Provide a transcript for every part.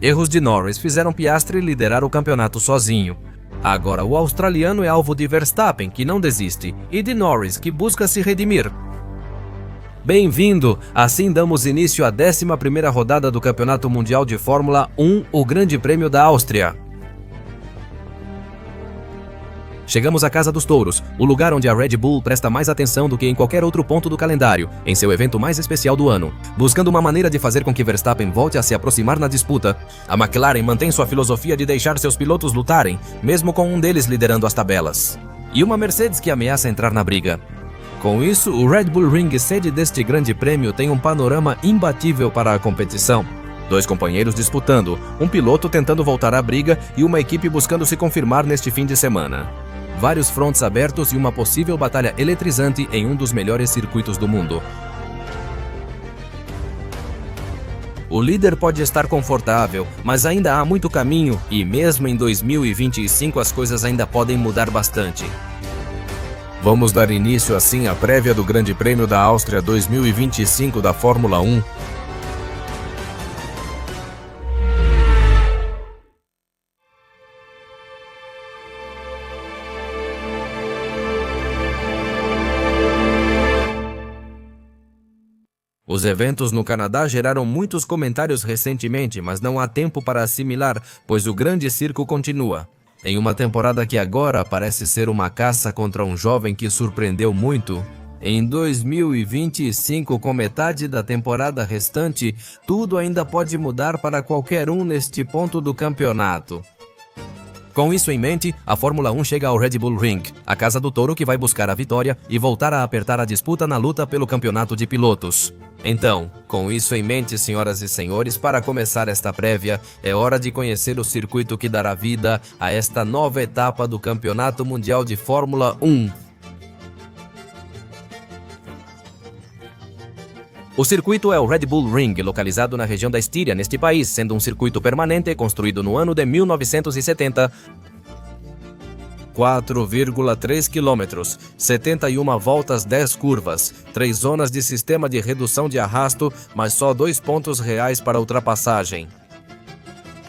Erros de Norris fizeram Piastri liderar o campeonato sozinho. Agora o australiano é alvo de Verstappen, que não desiste, e de Norris, que busca se redimir. Bem-vindo! Assim damos início à 11ª rodada do Campeonato Mundial de Fórmula 1, o Grande Prêmio da Áustria. Chegamos à Casa dos Touros, o lugar onde a Red Bull presta mais atenção do que em qualquer outro ponto do calendário, em seu evento mais especial do ano. Buscando uma maneira de fazer com que Verstappen volte a se aproximar na disputa, a McLaren mantém sua filosofia de deixar seus pilotos lutarem, mesmo com um deles liderando as tabelas. E uma Mercedes que ameaça entrar na briga. Com isso, o Red Bull Ring, sede deste grande prêmio, tem um panorama imbatível para a competição. 2 companheiros disputando, um piloto tentando voltar à briga e uma equipe buscando se confirmar neste fim de semana. Vários frontes abertos e uma possível batalha eletrizante em um dos melhores circuitos do mundo. O líder pode estar confortável, mas ainda há muito caminho e mesmo em 2025 as coisas ainda podem mudar bastante. Vamos dar início assim à prévia do Grande Prêmio da Áustria 2025 da Fórmula 1. Os eventos no Canadá geraram muitos comentários recentemente, mas não há tempo para assimilar, pois o grande circo continua. Em uma temporada que agora parece ser uma caça contra um jovem que surpreendeu muito, em 2025, com metade da temporada restante, tudo ainda pode mudar para qualquer um neste ponto do campeonato. Com isso em mente, a Fórmula 1 chega ao Red Bull Ring, a casa do touro que vai buscar a vitória e voltar a apertar a disputa na luta pelo campeonato de pilotos. Então, com isso em mente, senhoras e senhores, para começar esta prévia, é hora de conhecer o circuito que dará vida a esta nova etapa do Campeonato Mundial de Fórmula 1. O circuito é o Red Bull Ring, localizado na região da Estíria, neste país, sendo um circuito permanente construído no ano de 1970. 4,3 km, 71 voltas, 10 curvas, 3 zonas de sistema de redução de arrasto, mas só 2 pontos reais para ultrapassagem.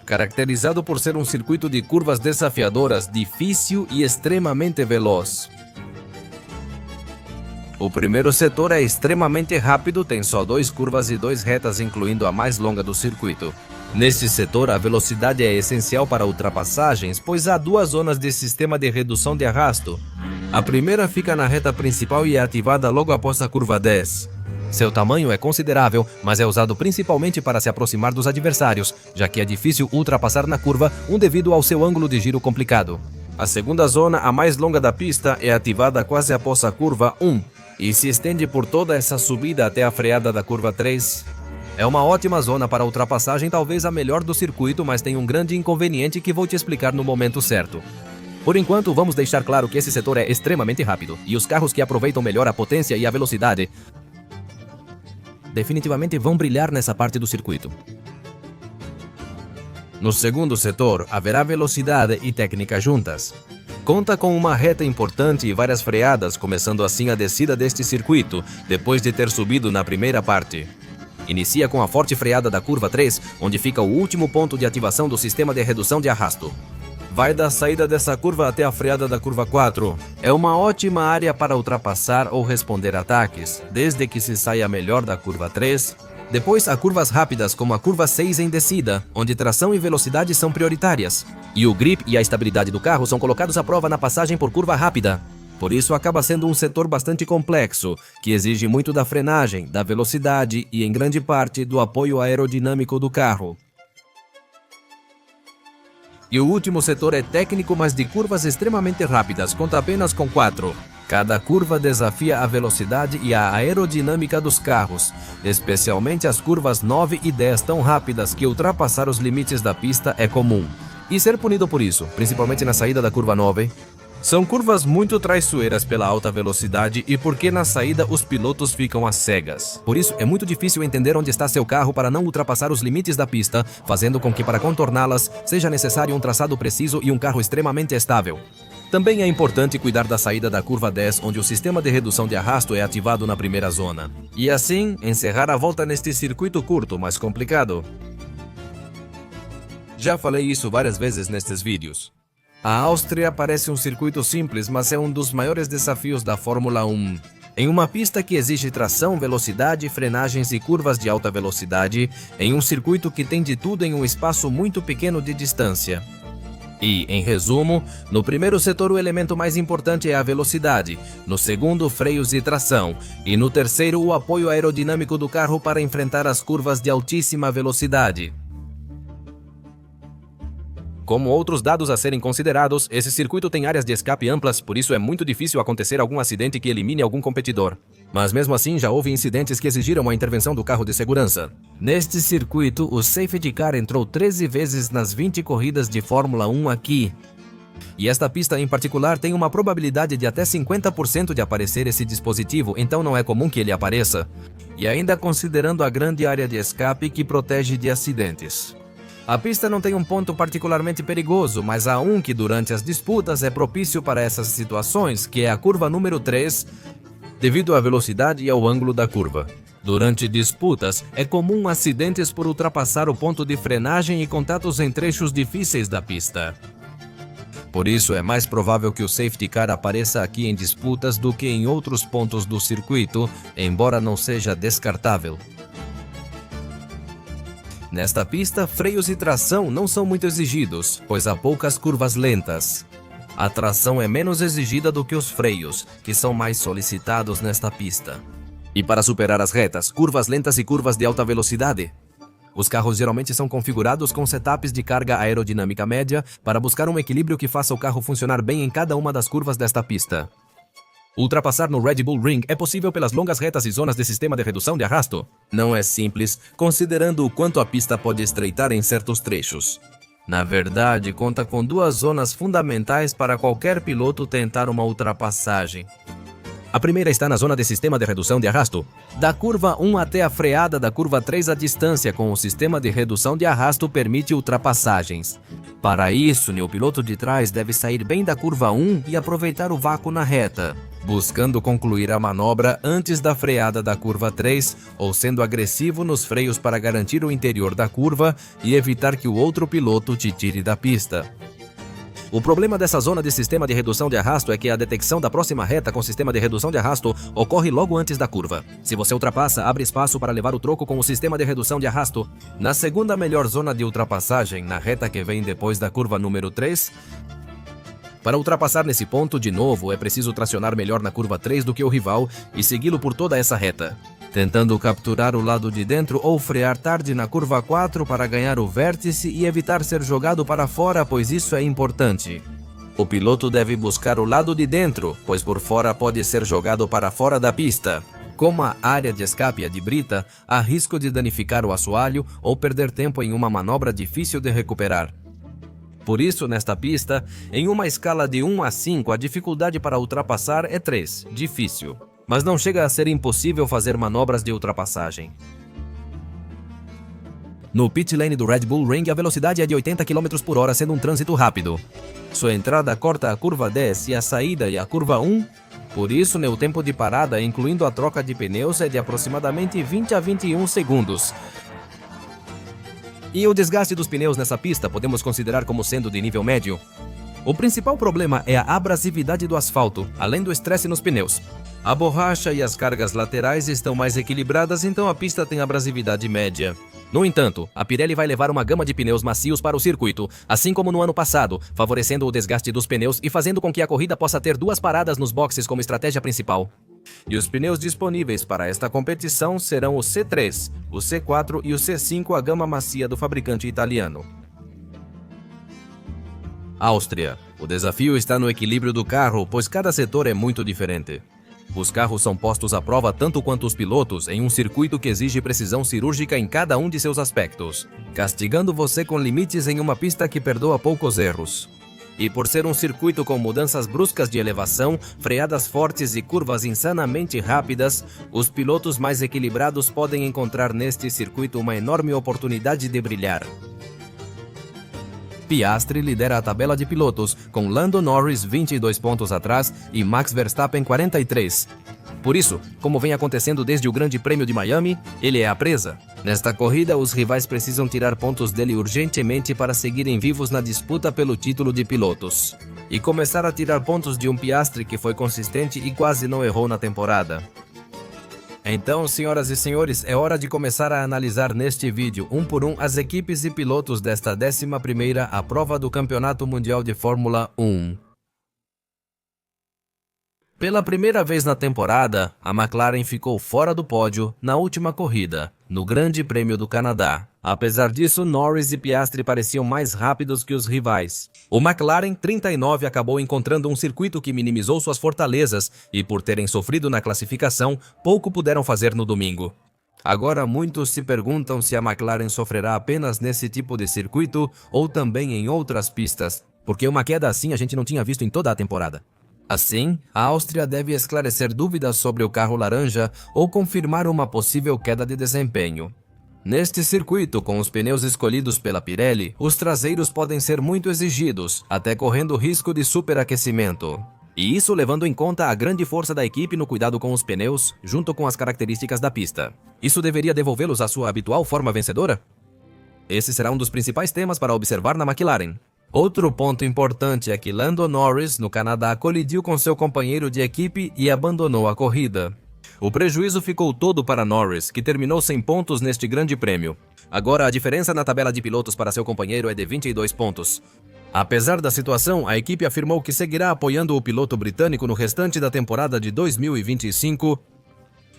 Caracterizado por ser um circuito de curvas desafiadoras, difícil e extremamente veloz. O primeiro setor é extremamente rápido, tem só 2 curvas e 2 retas, incluindo a mais longa do circuito. Neste setor, a velocidade é essencial para ultrapassagens, pois há 2 zonas de sistema de redução de arrasto. A primeira fica na reta principal e é ativada logo após a curva 10. Seu tamanho é considerável, mas é usado principalmente para se aproximar dos adversários, já que é difícil ultrapassar na curva, devido ao seu ângulo de giro complicado. A segunda zona, a mais longa da pista, é ativada quase após a curva 1 e se estende por toda essa subida até a freada da curva 3. É uma ótima zona para ultrapassagem, talvez a melhor do circuito, mas tem um grande inconveniente que vou te explicar no momento certo. Por enquanto, vamos deixar claro que esse setor é extremamente rápido, e os carros que aproveitam melhor a potência e a velocidade definitivamente vão brilhar nessa parte do circuito. No segundo setor, haverá velocidade e técnica juntas. Conta com uma reta importante e várias freadas, começando assim a descida deste circuito, depois de ter subido na primeira parte. Inicia com a forte freada da curva 3, onde fica o último ponto de ativação do sistema de redução de arrasto. Vai da saída dessa curva até a freada da curva 4. É uma ótima área para ultrapassar ou responder ataques, desde que se saia melhor da curva 3. Depois há curvas rápidas, como a curva 6 em descida, onde tração e velocidade são prioritárias. E o grip e a estabilidade do carro são colocados à prova na passagem por curva rápida. Por isso acaba sendo um setor bastante complexo, que exige muito da frenagem, da velocidade e, em grande parte, do apoio aerodinâmico do carro. E o último setor é técnico, mas de curvas extremamente rápidas, conta apenas com 4. Cada curva desafia a velocidade e a aerodinâmica dos carros, especialmente as curvas 9 e 10 tão rápidas que ultrapassar os limites da pista é comum. E ser punido por isso, principalmente na saída da curva 9, são curvas muito traiçoeiras pela alta velocidade e porque na saída os pilotos ficam às cegas. Por isso é muito difícil entender onde está seu carro para não ultrapassar os limites da pista, fazendo com que para contorná-las seja necessário um traçado preciso e um carro extremamente estável. Também é importante cuidar da saída da curva 10, onde o sistema de redução de arrasto é ativado na primeira zona. E assim, encerrar a volta neste circuito curto, mas complicado. Já falei isso várias vezes nestes vídeos. A Áustria parece um circuito simples, mas é um dos maiores desafios da Fórmula 1. Em uma pista que exige tração, velocidade, frenagens e curvas de alta velocidade, em um circuito que tem de tudo em um espaço muito pequeno de distância. E, em resumo, no primeiro setor o elemento mais importante é a velocidade, no segundo freios e tração, e no terceiro o apoio aerodinâmico do carro para enfrentar as curvas de altíssima velocidade. Como outros dados a serem considerados, esse circuito tem áreas de escape amplas, por isso é muito difícil acontecer algum acidente que elimine algum competidor. Mas mesmo assim já houve incidentes que exigiram a intervenção do carro de segurança. Neste circuito, o Safety Car entrou 13 vezes nas 20 corridas de Fórmula 1 aqui. E esta pista em particular tem uma probabilidade de até 50% de aparecer esse dispositivo, então não é comum que ele apareça. E ainda considerando a grande área de escape que protege de acidentes. A pista não tem um ponto particularmente perigoso, mas há um que durante as disputas é propício para essas situações, que é a curva número 3, devido à velocidade e ao ângulo da curva. Durante disputas, é comum acidentes por ultrapassar o ponto de frenagem e contatos em trechos difíceis da pista. Por isso, é mais provável que o Safety Car apareça aqui em disputas do que em outros pontos do circuito, embora não seja descartável. Nesta pista, freios e tração não são muito exigidos, pois há poucas curvas lentas. A tração é menos exigida do que os freios, que são mais solicitados nesta pista. E para superar as retas, curvas lentas e curvas de alta velocidade? Os carros geralmente são configurados com setups de carga aerodinâmica média para buscar um equilíbrio que faça o carro funcionar bem em cada uma das curvas desta pista. Ultrapassar no Red Bull Ring é possível pelas longas retas e zonas de sistema de redução de arrasto? Não é simples, considerando o quanto a pista pode estreitar em certos trechos. Na verdade, conta com duas zonas fundamentais para qualquer piloto tentar uma ultrapassagem. A primeira está na zona de sistema de redução de arrasto. Da curva 1 até a freada da curva 3, a distância com o sistema de redução de arrasto permite ultrapassagens. Para isso, o piloto de trás deve sair bem da curva 1 e aproveitar o vácuo na reta, buscando concluir a manobra antes da freada da curva 3 ou sendo agressivo nos freios para garantir o interior da curva e evitar que o outro piloto te tire da pista. O problema dessa zona de sistema de redução de arrasto é que a detecção da próxima reta com sistema de redução de arrasto ocorre logo antes da curva. Se você ultrapassa, abre espaço para levar o troco com o sistema de redução de arrasto. Na segunda melhor zona de ultrapassagem, na reta que vem depois da curva número 3, para ultrapassar nesse ponto, de novo, é preciso tracionar melhor na curva 3 do que o rival e segui-lo por toda essa reta, tentando capturar o lado de dentro ou frear tarde na curva 4 para ganhar o vértice e evitar ser jogado para fora, pois isso é importante. O piloto deve buscar o lado de dentro, pois por fora pode ser jogado para fora da pista. Como a área de escape é de brita, há risco de danificar o assoalho ou perder tempo em uma manobra difícil de recuperar. Por isso, nesta pista, em uma escala de 1 a 5, a dificuldade para ultrapassar é 3, difícil. Mas não chega a ser impossível fazer manobras de ultrapassagem. No pit lane do Red Bull Ring, a velocidade é de 80 km por hora, sendo um trânsito rápido. Sua entrada corta a curva 10 e a saída e a curva 1. Por isso, o tempo de parada, incluindo a troca de pneus, é de aproximadamente 20 a 21 segundos. E o desgaste dos pneus nessa pista podemos considerar como sendo de nível médio. O principal problema é a abrasividade do asfalto, além do estresse nos pneus. A borracha e as cargas laterais estão mais equilibradas, então a pista tem abrasividade média. No entanto, a Pirelli vai levar uma gama de pneus macios para o circuito, assim como no ano passado, favorecendo o desgaste dos pneus e fazendo com que a corrida possa ter 2 paradas nos boxes como estratégia principal. E os pneus disponíveis para esta competição serão o C3, o C4 e o C5, a gama macia do fabricante italiano. Áustria. O desafio está no equilíbrio do carro, pois cada setor é muito diferente. Os carros são postos à prova tanto quanto os pilotos em um circuito que exige precisão cirúrgica em cada um de seus aspectos, castigando você com limites em uma pista que perdoa poucos erros. E por ser um circuito com mudanças bruscas de elevação, freadas fortes e curvas insanamente rápidas, os pilotos mais equilibrados podem encontrar neste circuito uma enorme oportunidade de brilhar. Piastri lidera a tabela de pilotos, com Lando Norris 22 pontos atrás e Max Verstappen 43. Por isso, como vem acontecendo desde o Grande Prêmio de Miami, ele é a presa. Nesta corrida, os rivais precisam tirar pontos dele urgentemente para seguirem vivos na disputa pelo título de pilotos. E começar a tirar pontos de um Piastri que foi consistente e quase não errou na temporada. Então, senhoras e senhores, é hora de começar a analisar neste vídeo, um por um, as equipes e pilotos desta 11ª a prova do Campeonato Mundial de Fórmula 1. Pela primeira vez na temporada, a McLaren ficou fora do pódio na última corrida, no Grande Prêmio do Canadá. Apesar disso, Norris e Piastri pareciam mais rápidos que os rivais. O McLaren 39 acabou encontrando um circuito que minimizou suas fortalezas e, por terem sofrido na classificação, pouco puderam fazer no domingo. Agora muitos se perguntam se a McLaren sofrerá apenas nesse tipo de circuito ou também em outras pistas, porque uma queda assim a gente não tinha visto em toda a temporada. Assim, a Áustria deve esclarecer dúvidas sobre o carro laranja ou confirmar uma possível queda de desempenho. Neste circuito, com os pneus escolhidos pela Pirelli, os traseiros podem ser muito exigidos, até correndo risco de superaquecimento. E isso levando em conta a grande força da equipe no cuidado com os pneus, junto com as características da pista. Isso deveria devolvê-los à sua habitual forma vencedora? Esse será um dos principais temas para observar na McLaren. Outro ponto importante é que Lando Norris, no Canadá, colidiu com seu companheiro de equipe e abandonou a corrida. O prejuízo ficou todo para Norris, que terminou sem pontos neste grande prêmio. Agora, a diferença na tabela de pilotos para seu companheiro é de 22 pontos. Apesar da situação, a equipe afirmou que seguirá apoiando o piloto britânico no restante da temporada de 2025.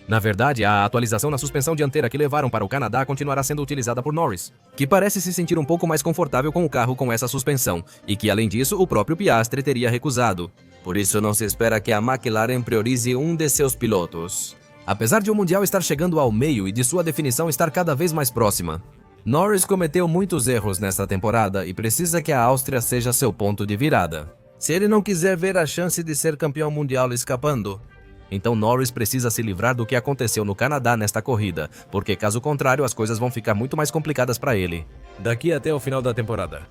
Na verdade, a atualização na suspensão dianteira que levaram para o Canadá continuará sendo utilizada por Norris, que parece se sentir um pouco mais confortável com o carro com essa suspensão, e que além disso o próprio Piastri teria recusado. Por isso não se espera que a McLaren priorize um de seus pilotos. Apesar de o Mundial estar chegando ao meio e de sua definição estar cada vez mais próxima, Norris cometeu muitos erros nesta temporada e precisa que a Áustria seja seu ponto de virada. Se ele não quiser ver a chance de ser campeão mundial escapando, então Norris precisa se livrar do que aconteceu no Canadá nesta corrida, porque caso contrário as coisas vão ficar muito mais complicadas para ele daqui até o final da temporada.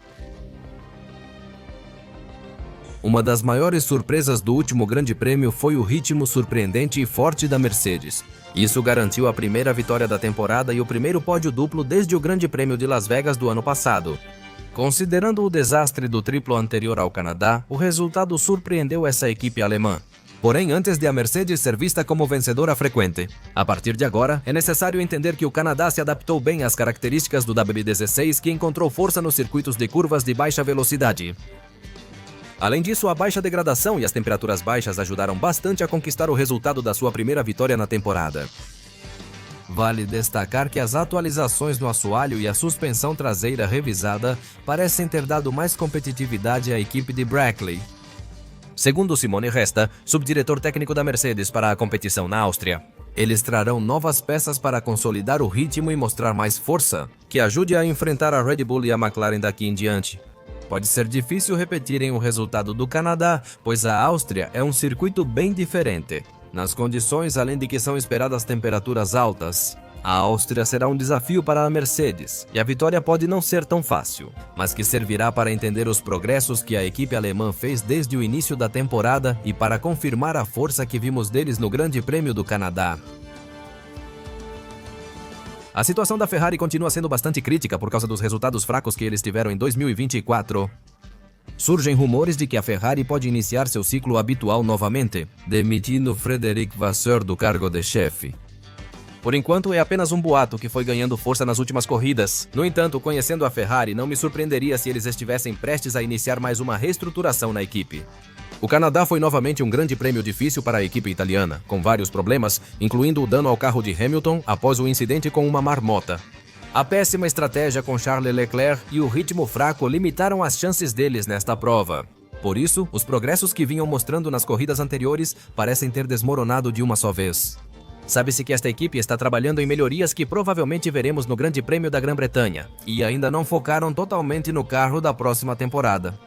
Uma das maiores surpresas do último Grande Prêmio foi o ritmo surpreendente e forte da Mercedes. Isso garantiu a primeira vitória da temporada e o primeiro pódio duplo desde o Grande Prêmio de Las Vegas do ano passado. Considerando o desastre do triplo anterior ao Canadá, o resultado surpreendeu essa equipe alemã. Porém, antes de a Mercedes ser vista como vencedora frequente. A partir de agora, é necessário entender que o Canadá se adaptou bem às características do W16, que encontrou força nos circuitos de curvas de baixa velocidade. Além disso, a baixa degradação e as temperaturas baixas ajudaram bastante a conquistar o resultado da sua primeira vitória na temporada. Vale destacar que as atualizações no assoalho e a suspensão traseira revisada parecem ter dado mais competitividade à equipe de Brackley. Segundo Simone Resta, subdiretor técnico da Mercedes para a competição na Áustria, eles trarão novas peças para consolidar o ritmo e mostrar mais força, que ajude a enfrentar a Red Bull e a McLaren daqui em diante. Pode ser difícil repetirem o resultado do Canadá, pois a Áustria é um circuito bem diferente. Nas condições, além de que são esperadas temperaturas altas, a Áustria será um desafio para a Mercedes, e a vitória pode não ser tão fácil, mas que servirá para entender os progressos que a equipe alemã fez desde o início da temporada e para confirmar a força que vimos deles no Grande Prêmio do Canadá. A situação da Ferrari continua sendo bastante crítica por causa dos resultados fracos que eles tiveram em 2024. Surgem rumores de que a Ferrari pode iniciar seu ciclo habitual novamente, demitindo Frédéric Vasseur do cargo de chefe. Por enquanto, é apenas um boato que foi ganhando força nas últimas corridas. No entanto, conhecendo a Ferrari, não me surpreenderia se eles estivessem prestes a iniciar mais uma reestruturação na equipe. O Canadá foi novamente um grande prêmio difícil para a equipe italiana, com vários problemas, incluindo o dano ao carro de Hamilton após o incidente com uma marmota. A péssima estratégia com Charles Leclerc e o ritmo fraco limitaram as chances deles nesta prova. Por isso, os progressos que vinham mostrando nas corridas anteriores parecem ter desmoronado de uma só vez. Sabe-se que esta equipe está trabalhando em melhorias que provavelmente veremos no Grande Prêmio da Grã-Bretanha, e ainda não focaram totalmente no carro da próxima temporada.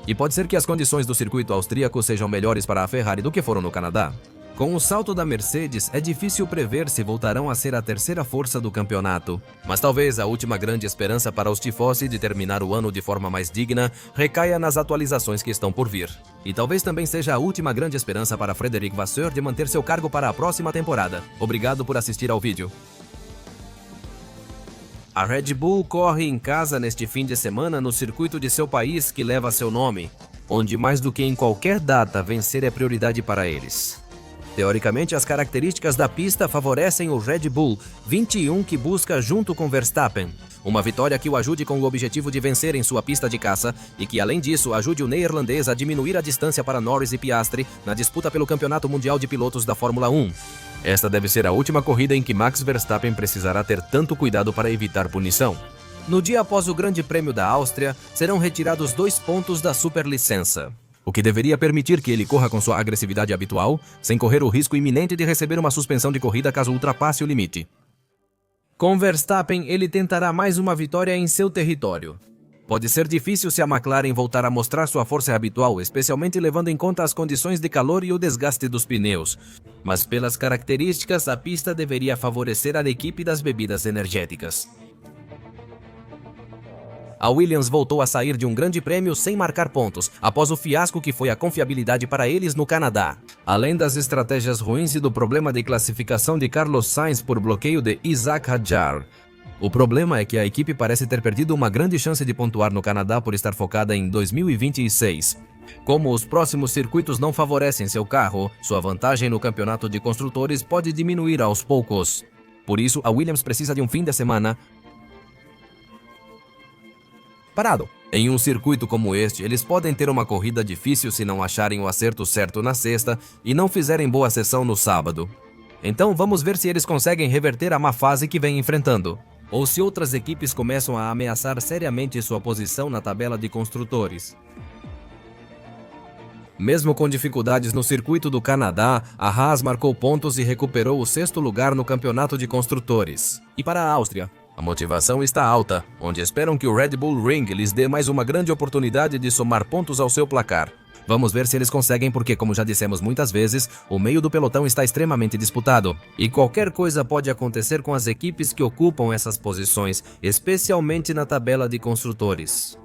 E pode ser que as condições do circuito austríaco sejam melhores para a Ferrari do que foram no Canadá. Com o salto da Mercedes, é difícil prever se voltarão a ser a terceira força do campeonato. Mas talvez a última grande esperança para os tifosi de terminar o ano de forma mais digna recaia nas atualizações que estão por vir. E talvez também seja a última grande esperança para Frederic Vasseur de manter seu cargo para a próxima temporada. Obrigado por assistir ao vídeo. A Red Bull corre em casa neste fim de semana no circuito de seu país que leva seu nome, onde mais do que em qualquer data vencer é prioridade para eles. Teoricamente, as características da pista favorecem o Red Bull 21 que busca junto com Verstappen uma vitória que o ajude com o objetivo de vencer em sua pista de caça e que, além disso, ajude o neerlandês a diminuir a distância para Norris e Piastri na disputa pelo Campeonato Mundial de Pilotos da Fórmula 1. Esta deve ser a última corrida em que Max Verstappen precisará ter tanto cuidado para evitar punição. No dia após o Grande Prêmio da Áustria, serão retirados 2 pontos da superlicença, o que deveria permitir que ele corra com sua agressividade habitual, sem correr o risco iminente de receber uma suspensão de corrida caso ultrapasse o limite. Com Verstappen, ele tentará mais uma vitória em seu território. Pode ser difícil se a McLaren voltar a mostrar sua força habitual, especialmente levando em conta as condições de calor e o desgaste dos pneus. Mas pelas características, a pista deveria favorecer a equipe das bebidas energéticas. A Williams voltou a sair de um grande prêmio sem marcar pontos, após o fiasco que foi a confiabilidade para eles no Canadá. Além das estratégias ruins e do problema de classificação de Carlos Sainz por bloqueio de Isaac Hadjar. O problema é que a equipe parece ter perdido uma grande chance de pontuar no Canadá por estar focada em 2026. Como os próximos circuitos não favorecem seu carro, sua vantagem no campeonato de construtores pode diminuir aos poucos. Por isso, a Williams precisa de um fim de semana parado. Em um circuito como este, eles podem ter uma corrida difícil se não acharem o acerto certo na sexta e não fizerem boa sessão no sábado. Então vamos ver se eles conseguem reverter a má fase que vem enfrentando, ou se outras equipes começam a ameaçar seriamente sua posição na tabela de construtores. Mesmo com dificuldades no circuito do Canadá, a Haas marcou pontos e recuperou o 6º lugar no campeonato de construtores. E para a Áustria, a motivação está alta, onde esperam que o Red Bull Ring lhes dê mais uma grande oportunidade de somar pontos ao seu placar. Vamos ver se eles conseguem porque, como já dissemos muitas vezes, o meio do pelotão está extremamente disputado. E qualquer coisa pode acontecer com as equipes que ocupam essas posições, especialmente na tabela de construtores.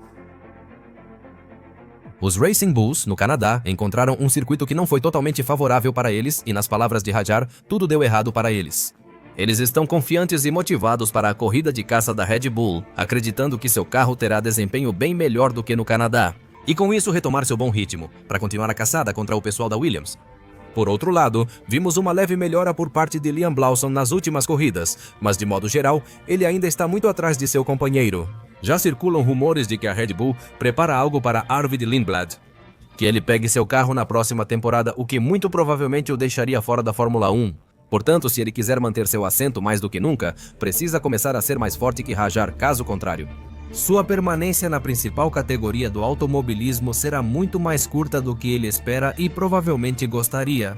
Os Racing Bulls, no Canadá, encontraram um circuito que não foi totalmente favorável para eles e, nas palavras de Hadjar, tudo deu errado para eles. Eles estão confiantes e motivados para a corrida de caça da Red Bull, acreditando que seu carro terá desempenho bem melhor do que no Canadá. E com isso retomar seu bom ritmo, para continuar a caçada contra o pessoal da Williams. Por outro lado, vimos uma leve melhora por parte de Liam Lawson nas últimas corridas, mas de modo geral, ele ainda está muito atrás de seu companheiro. Já circulam rumores de que a Red Bull prepara algo para Arvid Lindblad, que ele pegue seu carro na próxima temporada, o que muito provavelmente o deixaria fora da Fórmula 1. Portanto, se ele quiser manter seu assento mais do que nunca, precisa começar a ser mais forte que Hadjar, caso contrário. Sua permanência na principal categoria do automobilismo será muito mais curta do que ele espera e provavelmente gostaria.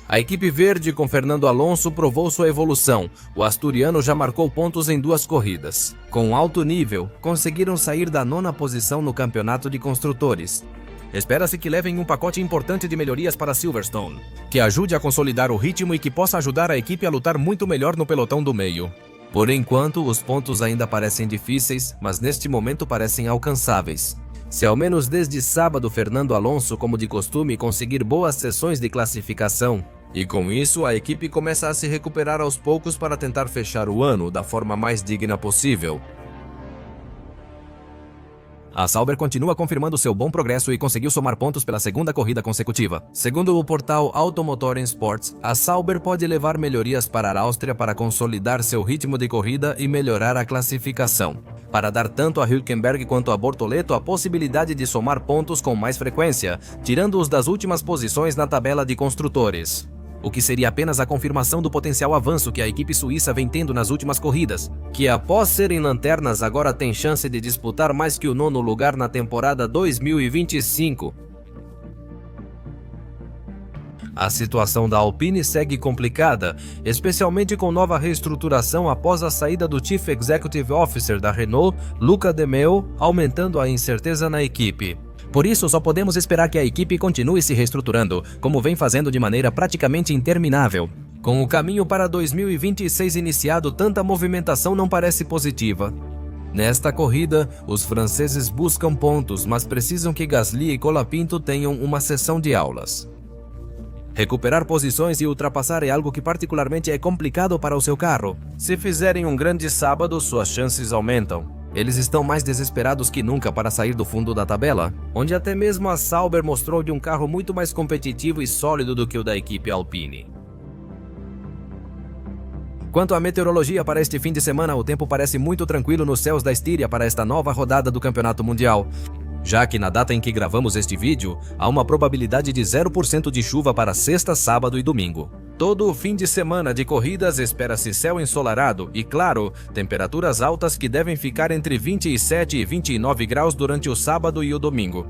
A equipe verde com Fernando Alonso provou sua evolução. O asturiano já marcou pontos em 2 corridas. Com alto nível, conseguiram sair da 9ª posição no campeonato de construtores. Espera-se que levem um pacote importante de melhorias para Silverstone, que ajude a consolidar o ritmo e que possa ajudar a equipe a lutar muito melhor no pelotão do meio. Por enquanto, os pontos ainda parecem difíceis, mas neste momento parecem alcançáveis. Se ao menos desde sábado Fernando Alonso, como de costume, conseguir boas sessões de classificação, e com isso a equipe começa a se recuperar aos poucos para tentar fechar o ano da forma mais digna possível. A Sauber continua confirmando seu bom progresso e conseguiu somar pontos pela 2ª corrida consecutiva. Segundo o portal Automotor Sports, a Sauber pode levar melhorias para a Áustria para consolidar seu ritmo de corrida e melhorar a classificação, para dar tanto a Hülkenberg quanto a Bortoleto a possibilidade de somar pontos com mais frequência, tirando-os das últimas posições na tabela de construtores. O que seria apenas a confirmação do potencial avanço que a equipe suíça vem tendo nas últimas corridas, que após serem lanternas agora tem chance de disputar mais que o 9º lugar na temporada 2025. A situação da Alpine segue complicada, especialmente com nova reestruturação após a saída do Chief Executive Officer da Renault, Luca De Meo, aumentando a incerteza na equipe. Por isso, só podemos esperar que a equipe continue se reestruturando, como vem fazendo de maneira praticamente interminável. Com o caminho para 2026 iniciado, tanta movimentação não parece positiva. Nesta corrida, os franceses buscam pontos, mas precisam que Gasly e Colapinto tenham uma sessão de aulas. Recuperar posições e ultrapassar é algo que particularmente é complicado para o seu carro. Se fizerem um grande sábado, suas chances aumentam. Eles estão mais desesperados que nunca para sair do fundo da tabela, onde até mesmo a Sauber mostrou de um carro muito mais competitivo e sólido do que o da equipe Alpine. Quanto à meteorologia para este fim de semana, o tempo parece muito tranquilo nos céus da Estíria para esta nova rodada do Campeonato Mundial, já que na data em que gravamos este vídeo, há uma probabilidade de 0% de chuva para sexta, sábado e domingo. Todo o fim de semana de corridas espera-se céu ensolarado e, claro, temperaturas altas que devem ficar entre 27 e 29 graus durante o sábado e o domingo.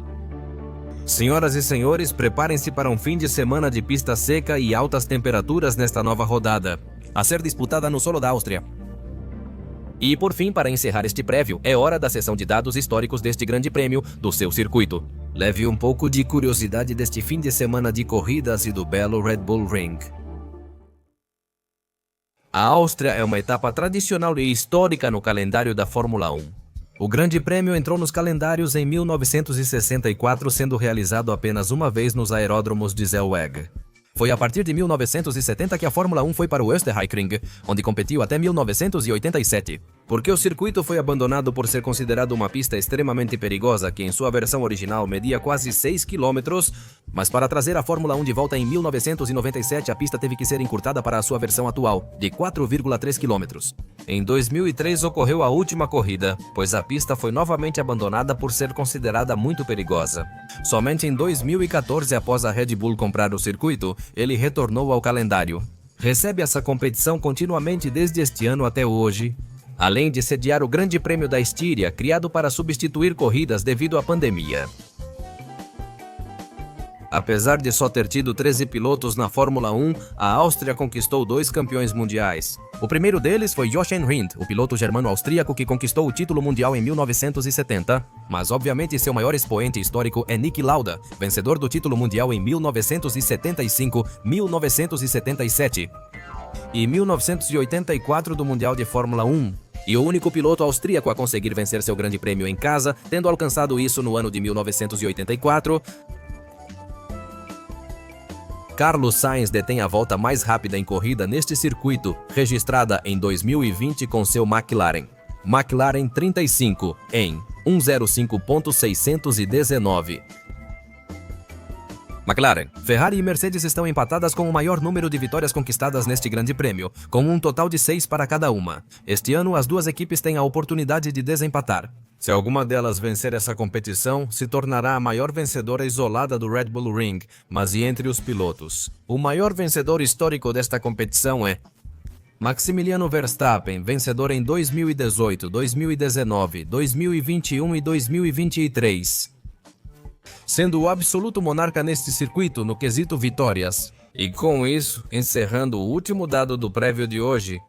Senhoras e senhores, preparem-se para um fim de semana de pista seca e altas temperaturas nesta nova rodada, a ser disputada no solo da Áustria. E por fim, para encerrar este prévio, é hora da sessão de dados históricos deste grande prêmio do seu circuito. Leve um pouco de curiosidade deste fim de semana de corridas e do belo Red Bull Ring. A Áustria é uma etapa tradicional e histórica no calendário da Fórmula 1. O Grande Prêmio entrou nos calendários em 1964, sendo realizado apenas uma vez nos aeródromos de Zellweg. Foi a partir de 1970 que a Fórmula 1 foi para o Österreichring, onde competiu até 1987. Porque o circuito foi abandonado por ser considerado uma pista extremamente perigosa, que em sua versão original media quase 6 km, mas para trazer a Fórmula 1 de volta em 1997, a pista teve que ser encurtada para a sua versão atual, de 4,3 km. Em 2003 ocorreu a última corrida, pois a pista foi novamente abandonada por ser considerada muito perigosa. Somente em 2014, após a Red Bull comprar o circuito, ele retornou ao calendário. Recebe essa competição continuamente desde este ano até hoje, além de sediar o Grande Prêmio da Estíria, criado para substituir corridas devido à pandemia. Apesar de só ter tido 13 pilotos na Fórmula 1, a Áustria conquistou 2 campeões mundiais. O primeiro deles foi Jochen Rindt, o piloto germano-austríaco que conquistou o título mundial em 1970, mas obviamente seu maior expoente histórico é Niki Lauda, vencedor do título mundial em 1975, 1977 e 1984 do Mundial de Fórmula 1. E o único piloto austríaco a conseguir vencer seu grande prêmio em casa, tendo alcançado isso no ano de 1984. Carlos Sainz detém a volta mais rápida em corrida neste circuito, registrada em 2020 com seu McLaren. McLaren 35 em 1:05.619. McLaren, Ferrari e Mercedes estão empatadas com o maior número de vitórias conquistadas neste grande prêmio, com um total de 6 para cada uma. Este ano, as duas equipes têm a oportunidade de desempatar. Se alguma delas vencer essa competição, se tornará a maior vencedora isolada do Red Bull Ring, mas e entre os pilotos? O maior vencedor histórico desta competição é Maximiliano Verstappen, vencedor em 2018, 2019, 2021 e 2023. Sendo o absoluto monarca neste circuito no quesito vitórias. E com isso, encerrando o último dado do prévio de hoje.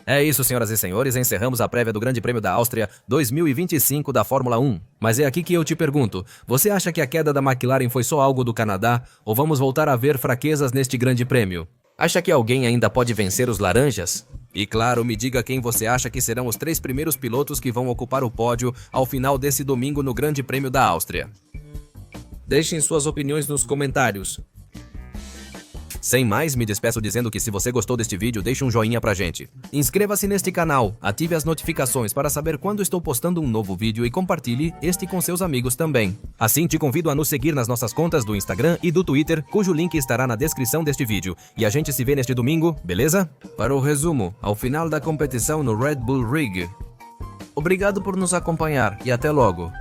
É isso, senhoras e senhores, encerramos a prévia do Grande Prêmio da Áustria 2025 da Fórmula 1. Mas é aqui que eu te pergunto, você acha que a queda da McLaren foi só algo do Canadá, ou vamos voltar a ver fraquezas neste Grande Prêmio? Acha que alguém ainda pode vencer os laranjas? E claro, me diga quem você acha que serão os 3 primeiros pilotos que vão ocupar o pódio ao final desse domingo no Grande Prêmio da Áustria. Deixem suas opiniões nos comentários. Sem mais, me despeço dizendo que se você gostou deste vídeo, deixe um joinha pra gente. Inscreva-se neste canal, ative as notificações para saber quando estou postando um novo vídeo e compartilhe este com seus amigos também. Assim, te convido a nos seguir nas nossas contas do Instagram e do Twitter, cujo link estará na descrição deste vídeo. E a gente se vê neste domingo, beleza? Para o resumo, ao final da competição no Red Bull Ring. Obrigado por nos acompanhar e até logo.